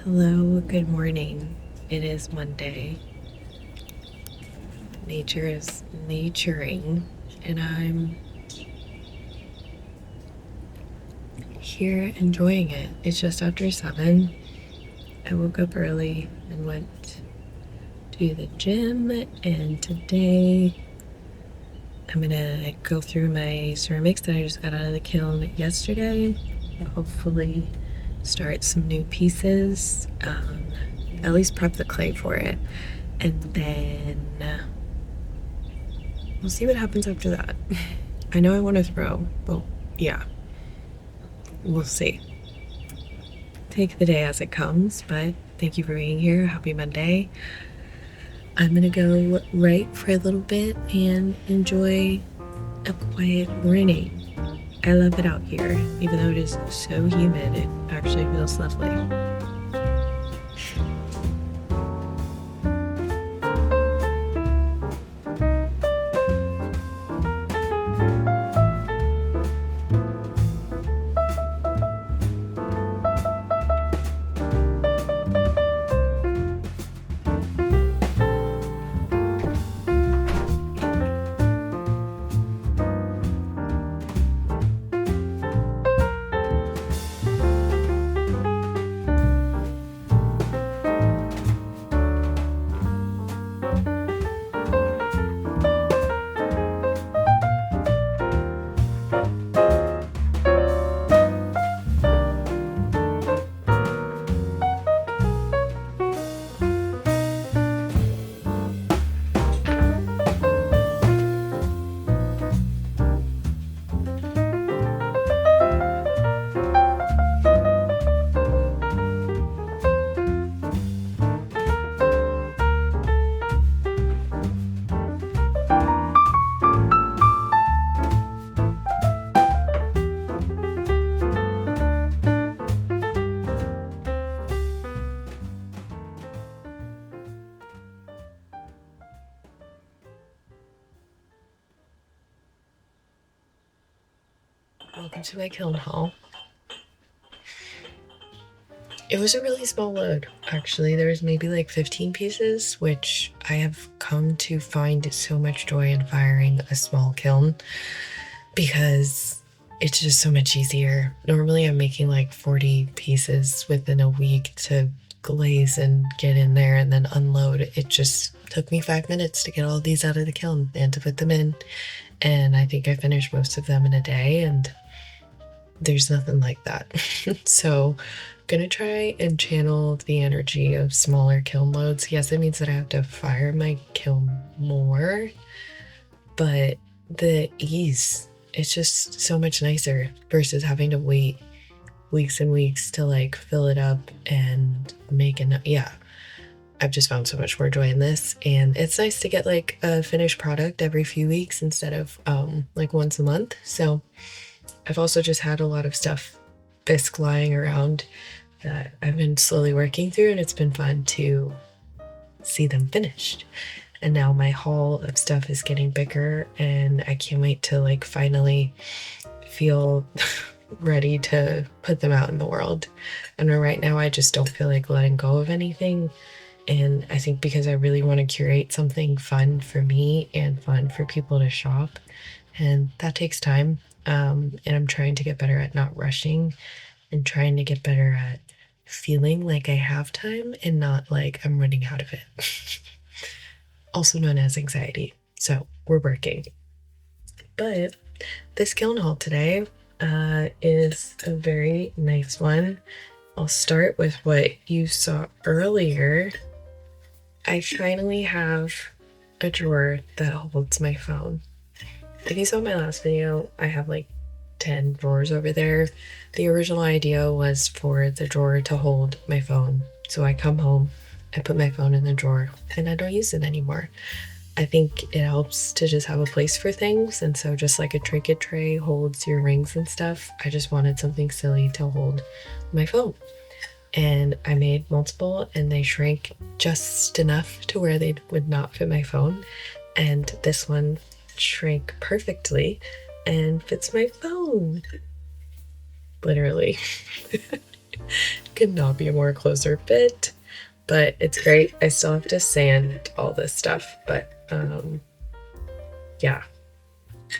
Hello, good morning. It is Monday. Nature is naturing, and I'm here enjoying it. It's just after 7. I woke up early and went to the gym, and today I'm gonna go through my ceramics that I just got out of the kiln yesterday and hopefully start some new pieces, at least prep the clay for it, and then we'll see what happens after that. I know I want to throw, but yeah, we'll see. Take the day as it comes, but thank you for being here. Happy Monday. I'm gonna go write for a little bit and enjoy a quiet morning. I love it out here, even though it is so humid, it actually feels lovely. Welcome to my kiln haul. It was a really small load, actually. There was maybe like 15 pieces, which I have come to find so much joy in firing a small kiln because it's just so much easier. Normally, I'm making like 40 pieces within a week to glaze and get in there and then unload. It just took me 5 minutes to get all these out of the kiln and to put them in. And I think I finished most of them in a day, and there's nothing like that. So I'm gonna try and channel the energy of smaller kiln loads. Yes, it means that I have to fire my kiln more, but the ease, it's just so much nicer versus having to wait weeks and weeks to like fill it up and make enough. Yeah, I've just found so much more joy in this, and it's nice to get like a finished product every few weeks instead of like once a month. So I've also just had a lot of stuff bisque lying around that I've been slowly working through, and it's been fun to see them finished. And now my haul of stuff is getting bigger, and I can't wait to like finally feel ready to put them out in the world. And right now I just don't feel like letting go of anything. And I think because I really want to curate something fun for me and fun for people to shop, and that takes time. And I'm trying to get better at not rushing and trying to get better at feeling like I have time and not like I'm running out of it. Also known as anxiety. So we're working. But this kiln haul today is a very nice one. I'll start with what you saw earlier. I finally have a drawer that holds my phone. If you saw my last video, I have like 10 drawers over there. The original idea was for the drawer to hold my phone. So I come home, I put my phone in the drawer, and I don't use it anymore. I think it helps to just have a place for things. And so just like a trinket tray holds your rings and stuff, I just wanted something silly to hold my phone. And I made multiple, and they shrank just enough to where they would not fit my phone. And this one shrank perfectly and fits my phone. Literally. Could not be a more closer fit, but it's great. I still have to sand all this stuff, but yeah,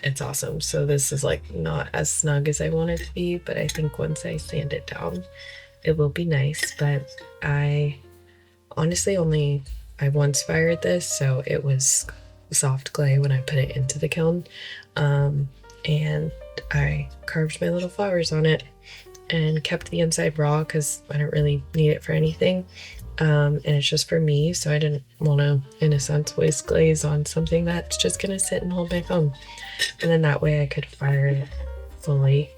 it's awesome. So this is like not as snug as I want it to be, but I think once I sand it down, it will be nice. But I honestly I once fired this, so it was soft clay when I put it into the kiln, and I carved my little flowers on it and kept the inside raw because I don't really need it for anything, and it's just for me, so I didn't want to in a sense waste glaze on something that's just gonna sit and hold my phone. And then that way I could fire it fully.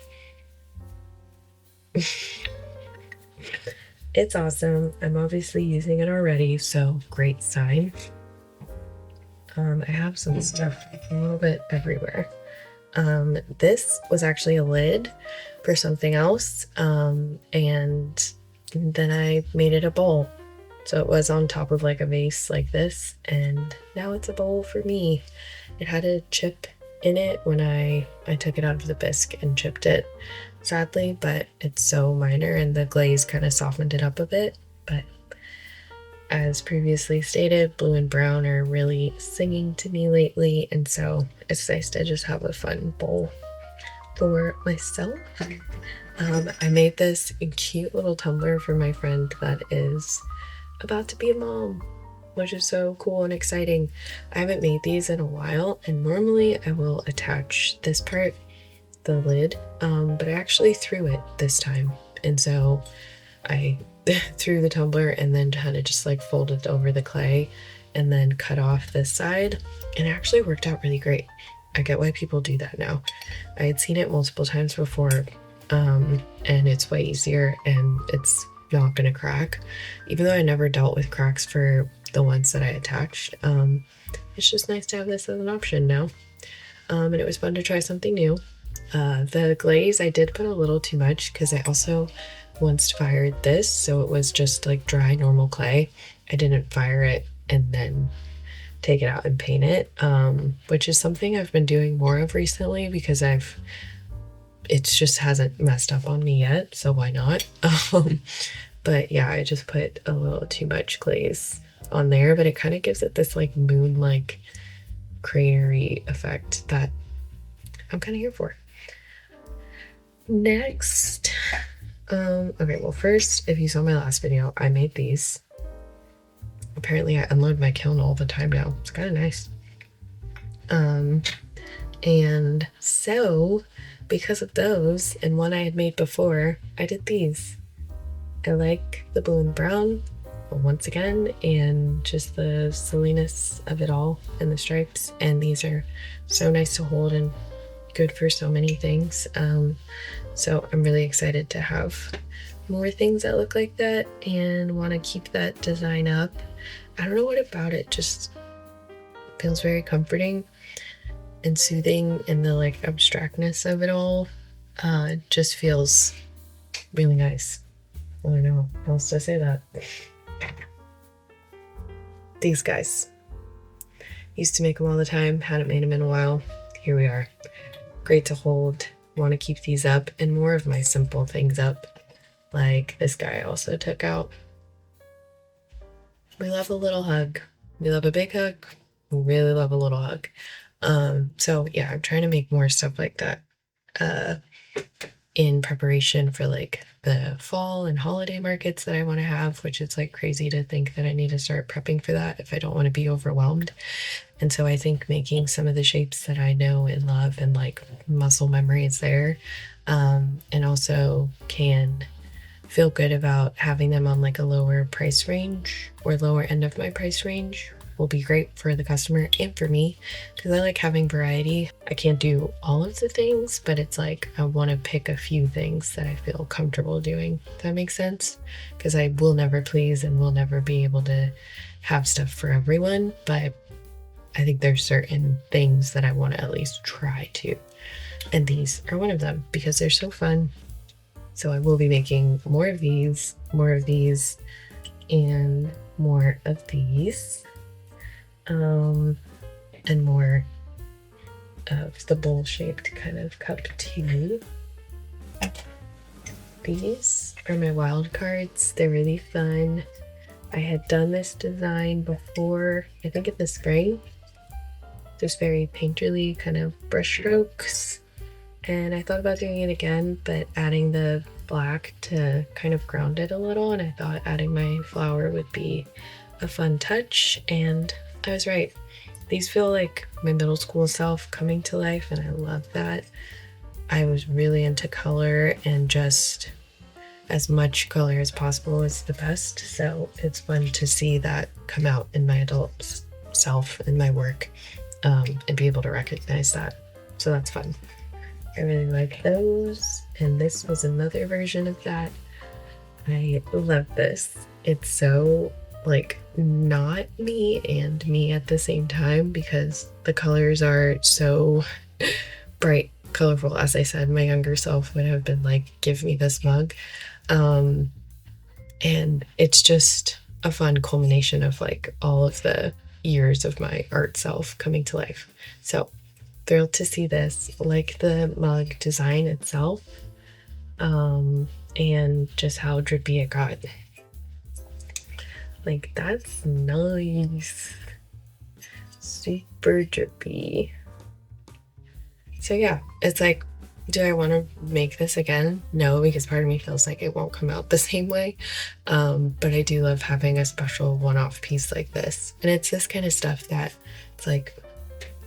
It's awesome. I'm obviously using it already, so great sign. I have some stuff a little bit everywhere. This was actually a lid for something else, and then I made it a bowl. So it was on top of like a vase like this, and now it's a bowl for me. It had a chip in it when I took it out of the bisque and chipped it, sadly, but it's so minor and the glaze kind of softened it up a bit. But as previously stated, blue and brown are really singing to me lately, and so it's nice to just have a fun bowl for myself. I made this cute little tumbler for my friend that is about to be a mom, which is so cool and exciting. I haven't made these in a while, and normally I will attach this part, the lid, but I actually threw it this time, and so I threw the tumbler and then kind of just like folded over the clay and then cut off this side, and it actually worked out really great. I get why people do that now. I had seen it multiple times before, and it's way easier and it's not gonna crack, even though I never dealt with cracks for the ones that I attached. It's just nice to have this as an option now, and it was fun to try something new. The glaze, I did put a little too much because I also once fired this, so it was just like dry normal clay. I didn't fire it and then take it out and paint it, which is something I've been doing more of recently because I've it just hasn't messed up on me yet, so why not? But yeah, I just put a little too much glaze on there, but it kind of gives it this like moon-like cratery effect that I'm kind of here for. Next, okay, well first, if you saw my last video, I made these. Apparently I unload my kiln all the time now. It's kind of nice. And so because of those and one I had made before, I did these. I like the blue and brown once again, and just the silliness of it all and the stripes, and these are so nice to hold and good for so many things. So I'm really excited to have more things that look like that and want to keep that design up. I don't know what about it just feels very comforting and soothing, and the like abstractness of it all just feels really nice. I don't know how else to say that. These guys. Used to make them all the time, hadn't made them in a while. Here we are. Great to hold. Want to keep these up and more of my simple things up. Like this guy I also took out. We love a little hug. We love a big hug. We really love a little hug. So yeah, I'm trying to make more stuff like that in preparation for like the fall and holiday markets that I want to have, which is like crazy to think that I need to start prepping for that if I don't want to be overwhelmed. And so I think making some of the shapes that I know and love and like muscle memory is there, and also can feel good about having them on like a lower price range or lower end of my price range will be great for the customer and for me, because I like having variety. I can't do all of the things, but it's like I want to pick a few things that I feel comfortable doing. If that makes sense? Because I will never please and will never be able to have stuff for everyone, but I think there's certain things that I want to at least try to. And these are one of them because they're so fun. So I will be making more of these, and more of these. And more of the bowl-shaped kind of cup too. These are my wild cards. They're really fun. I had done this design before, I think in the spring. Just very painterly kind of brush strokes. And I thought about doing it again, but adding the black to kind of ground it a little, and I thought adding my flower would be a fun touch, and I was right. These feel like my middle school self coming to life, and I love that. I was really into color, and just as much color as possible is the best, so it's fun to see that come out in my adult self in my work, and be able to recognize that. So that's fun. I really like those, and this was another version of that. I love this. It's so like not me and me at the same time because the colors are so bright, colorful. As I said, my younger self would have been like, give me this mug. And it's just a fun culmination of like all of the years of my art self coming to life. So thrilled to see this, like the mug design itself, and just how drippy it got. Like, that's nice. Super drippy. So yeah, it's like, do I want to make this again? No, because part of me feels like it won't come out the same way. But I do love having a special one-off piece like this. And it's this kind of stuff that it's like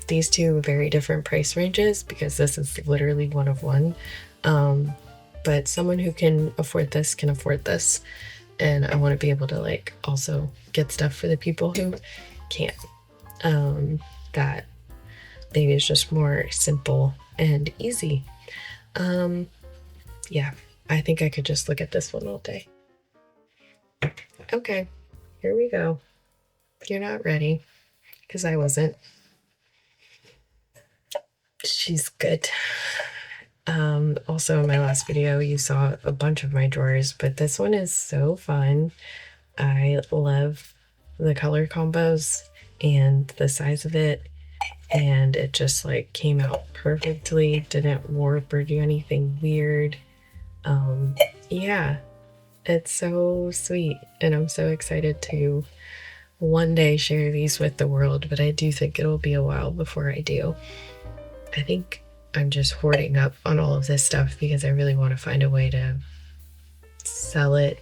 these two very different price ranges, because this is literally one of one. But someone who can afford this can afford this. And I want to be able to like also get stuff for the people who can't. That maybe is just more simple and easy. Yeah, I think I could just look at this one all day. Okay, here we go. You're not ready, because I wasn't. She's good. Also in my last video, you saw a bunch of my drawers, but this one is so fun. I love the color combos and the size of it. and it just like came out perfectly, didn't warp or do anything weird. Yeah, it's so sweet, and I'm so excited to one day share these with the world, but I do think it'll be a while before I do. I think I'm just hoarding up on all of this stuff because I really want to find a way to sell it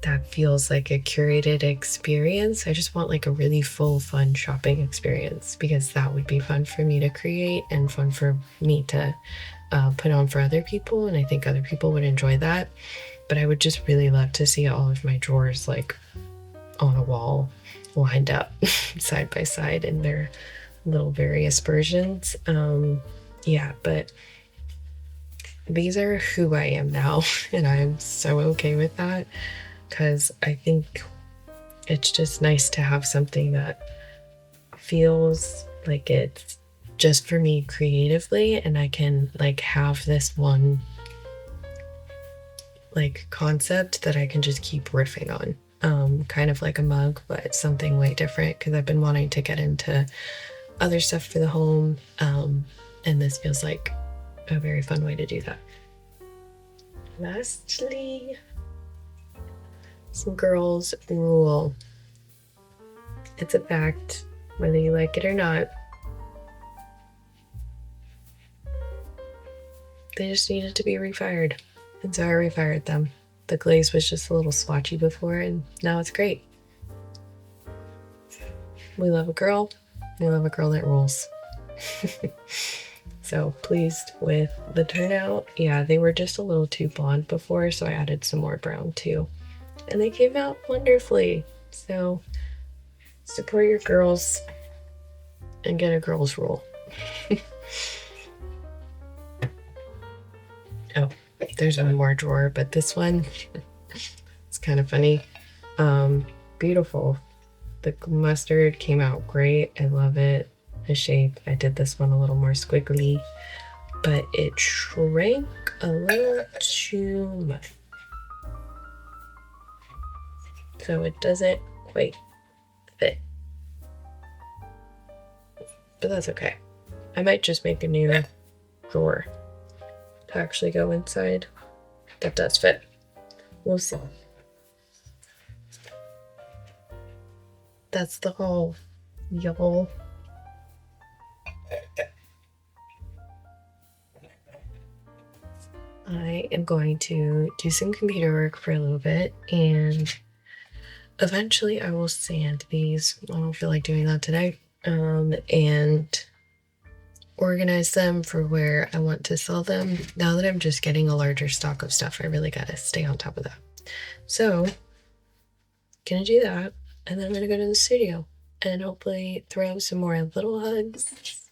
that feels like a curated experience. I just want like a really full, fun shopping experience because that would be fun for me to create and fun for me to put on for other people. And I think other people would enjoy that. But I would just really love to see all of my drawers like on a wall lined up side by side in their little various versions. Yeah, but these are who I am now, and I'm so okay with that because I think it's just nice to have something that feels like it's just for me creatively, and I can like have this one like concept that I can just keep riffing on. Kind of like a mug, but something way different because I've been wanting to get into other stuff for the home, and this feels like a very fun way to do that. Lastly, some girls' rule. It's a fact, whether you like it or not. They just needed to be refired, and so I refired them. The glaze was just a little swatchy before, and now it's great. We love a girl. We love a girl that rules. So pleased with the turnout. Yeah, they were just a little too blonde before, so I added some more brown too. And they came out wonderfully. So support your girls and get a girl's rule. Oh, there's one more drawer, but this one, it's kind of funny. Beautiful. The mustard came out great. I love it. The shape. I did this one a little more squiggly, but it shrank a little too much. So it doesn't quite fit. But that's okay. I might just make a new drawer to actually go inside that does fit. We'll see. That's the haul, y'all. I am going to do some computer work for a little bit, and eventually I will sand these. I don't feel like doing that today. And organize them for where I want to sell them. Now that I'm just getting a larger stock of stuff, I really gotta stay on top of that. So, gonna do that, and then I'm gonna go to the studio and hopefully throw some more little hugs,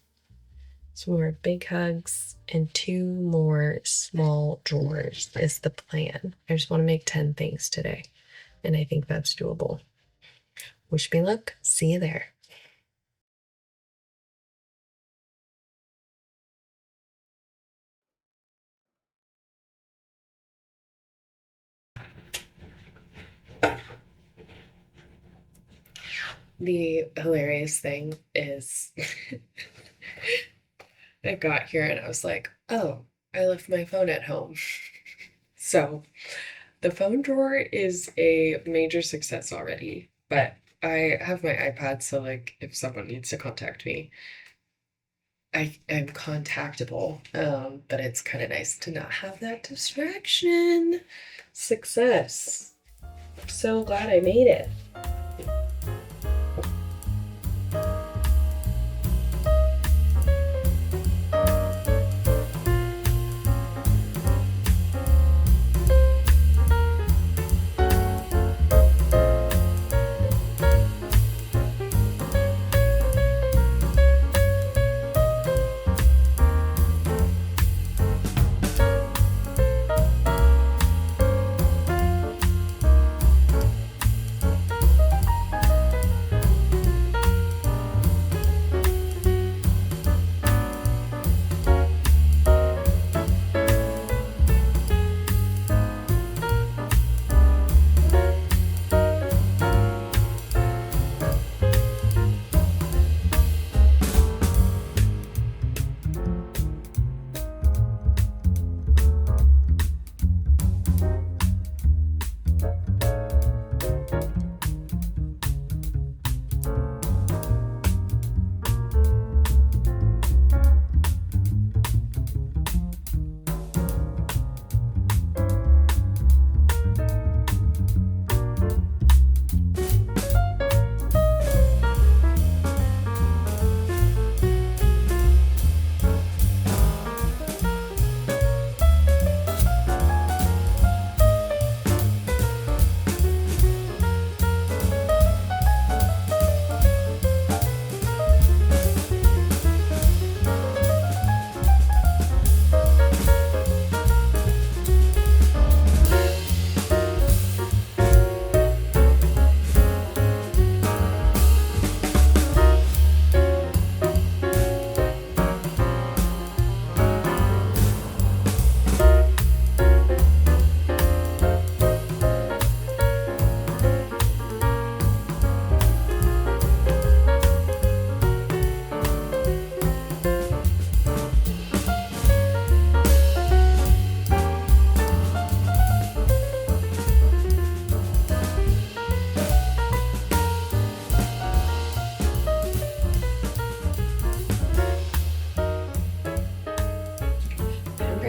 some more big hugs, and 2 more small drawers is the plan. I just want to make 10 things today, and I think that's doable. Wish me luck. See you there. The hilarious thing is I got here and I was like, oh, I left my phone at home. So the phone drawer is a major success already, but I have my iPad, so like if someone needs to contact me, I am contactable. But it's kind of nice to not have that distraction. Success. So glad I made it.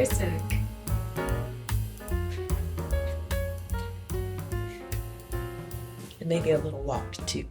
a sec. And maybe a little walk too.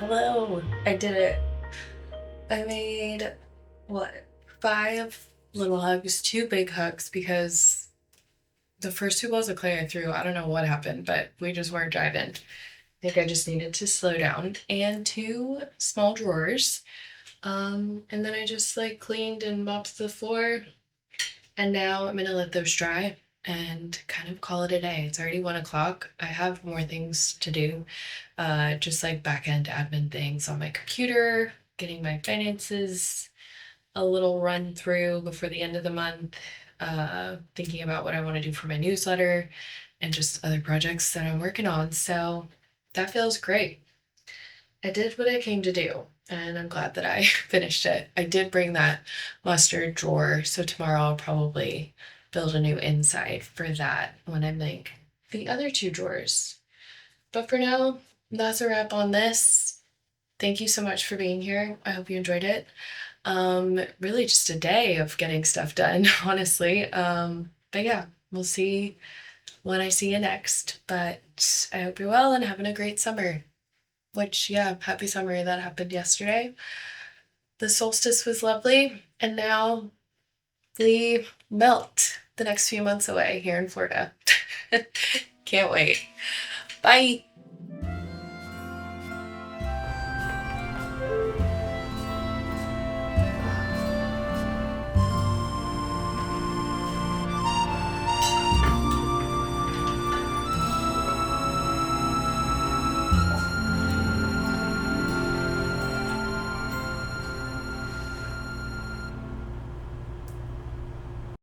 Hello, I did it. I made what, 5 little hugs, 2 big hugs because the first 2 balls of clay I threw, I don't know what happened, but we just weren't driving. I think I just needed to slow down. And 2 small drawers. And then I just like cleaned and mopped the floor. And now I'm gonna let those dry and kind of call it a day. It's already 1 o'clock. I have more things to do, just like back end admin things on my computer, getting my finances a little run through before the end of the month, thinking about what I want to do for my newsletter and just other projects that I'm working on. So that feels great. I did what I came to do, and I'm glad that I finished it. I did bring that mustard drawer, so tomorrow I'll probably build a new inside for that when I make the other 2 drawers. But for now, that's a wrap on this. Thank you so much for being here. I hope you enjoyed it. Really just a day of getting stuff done, honestly. But yeah, we'll see when I see you next. But I hope you're well and having a great summer. Which, yeah, happy summer. That happened yesterday. The solstice was lovely, and now the melt the next few months away here in Florida. Can't wait. Bye.